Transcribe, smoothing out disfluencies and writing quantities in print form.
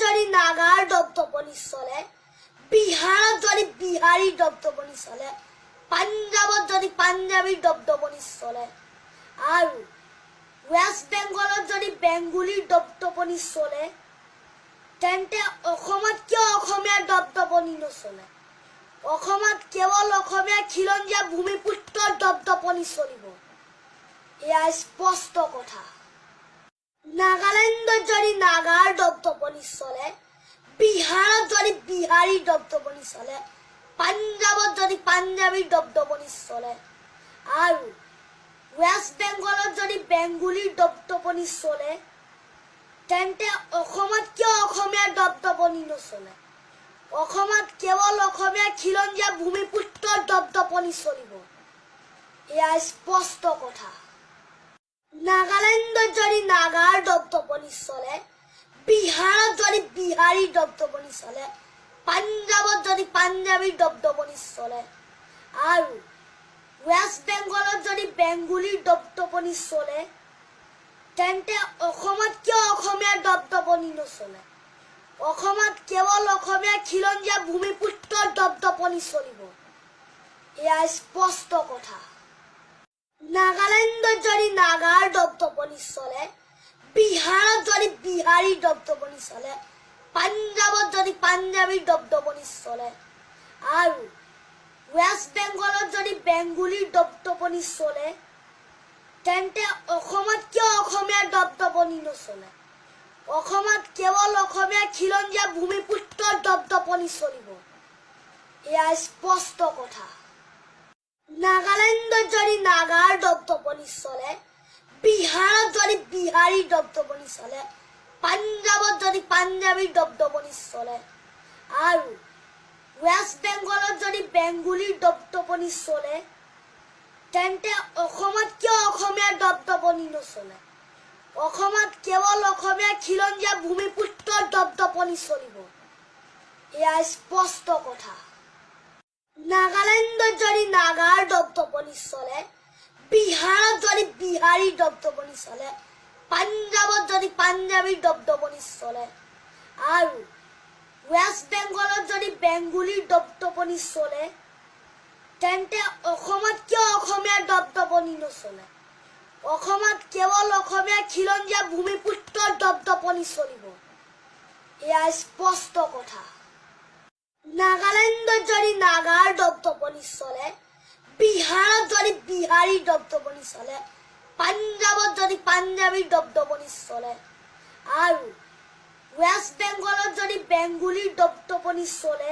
যদি নাগাৰ দপদপনি চলে, বিহাৰত যদি বিহাৰী দপদপনি চলে, পাঞ্জাবত যদি পাঞ্জাবী দপদপনি চলে আৰু ৱেষ্ট বেংগলত যদি বেংগলীৰ দপদপনি চলে, তেন্তে অসমত কিয় অসমীয়াৰ দপদপনি নচলে? অসমত কেৱল অসমীয়া খিলঞ্জীয়া ভূমিপুত্ৰৰ দপদপনি চলিব। এয়া স্পষ্ট কথা। নাগালেণ্ডত যদি নাগাৰ দপদপনি চলে, বিহাৰত যদি বিহাৰী দপদপনি চলে, পাঞ্জাবত যদি পাঞ্জাবী দপদপনি চলে আৰু ৱেষ্ট বেংগলত যদি বেংগলীৰ দপদপনি চলে, তেন্তে অসমত কিয় অসমীয়াৰ দপদপনি নচলে? অসমত কেৱল অসমীয়া খিলঞ্জীয়া ভূমিপুত্ৰৰ দপদপনি চলিব। এয়া স্পষ্ট কথা। নাগালেণ্ডত যদি নাগাৰ দপদপনি চলে, বিহাৰত যদি বিহাৰী দপদপনি চলে, পাঞ্জাবত যদি পাঞ্জাবী দপদপনি চলে আৰু ৱেষ্ট বেংগলত যদি বেংগলীৰ দপদপনি চলে, তেন্তে অসমত কিয় অসমীয়াৰ দপদপনি নচলে? অসমত কেৱল অসমীয়া খিলঞ্জীয়া ভূমিপুত্ৰৰ দপদপনি চলিব। এয়া স্পষ্ট কথা। নাগালেণ্ডত যদি নাগাৰ দপদপনি চলে, বিহাৰত যদি বিহাৰী দপদপনি চলে, পাঞ্জাবত যদি পাঞ্জাবী দপদপনি চলে আৰু ৱেষ্ট বেংগলত যদি বেংগলীৰ দপদপনি চলে, তেন্তে অসমত কিয় অসমীয়াৰ দপদপনি নচলে? অসমত কেৱল অসমীয়া খিলঞ্জীয়া ভূমিপুত্ৰৰ দপদপনি চলিব। এয়া স্পষ্ট কথা। নাগালেণ্ডত যদি নাগাৰ দপদপনি চলে, বিহাৰত যদি বিহাৰী দপদপনি চলে, পাঞ্জাবত যদি পাঞ্জাবী দপদপনি চলে আৰু ৱেষ্ট বেংগলত যদি বেংগলীৰ দপদপনি চলে, তেন্তে অসমত কিয় অসমীয়াৰ দপদপনি নচলে? অসমত কেৱল অসমীয়া খিলঞ্জীয়া ভূমিপুত্ৰৰ দপদপনি চলিব। এয়া স্পষ্ট কথা। নাগালেণ্ডত যদি নাগাৰ দপদপনি চলে, বিহাৰত যদি বিহাৰী দপদপনি চলে, পাঞ্জাবত যদি পাঞ্জাবী দপদপনি চলে আৰু ৱেষ্ট বেংগলত যদি বেংগলীৰ দপদপনি চলে, তেন্তে অসমত কিয় অসমীয়াৰ দপদপনি নচলে? অসমত কেৱল অসমীয়া খিলঞ্জীয়া ভূমিপুত্ৰৰ দপদপনি চলিব। এয়া স্পষ্ট কথা। নাগালেণ্ডত যদি নাগাৰ দপদপনি চলে, বিহাৰত যদি বিহাৰী দপদপনি চলে, পাঞ্জাবত যদি পাঞ্জাবী দপদপনি চলে আৰু ৱেষ্ট বেংগলত যদি বেংগলীৰ দপদপনি চলে,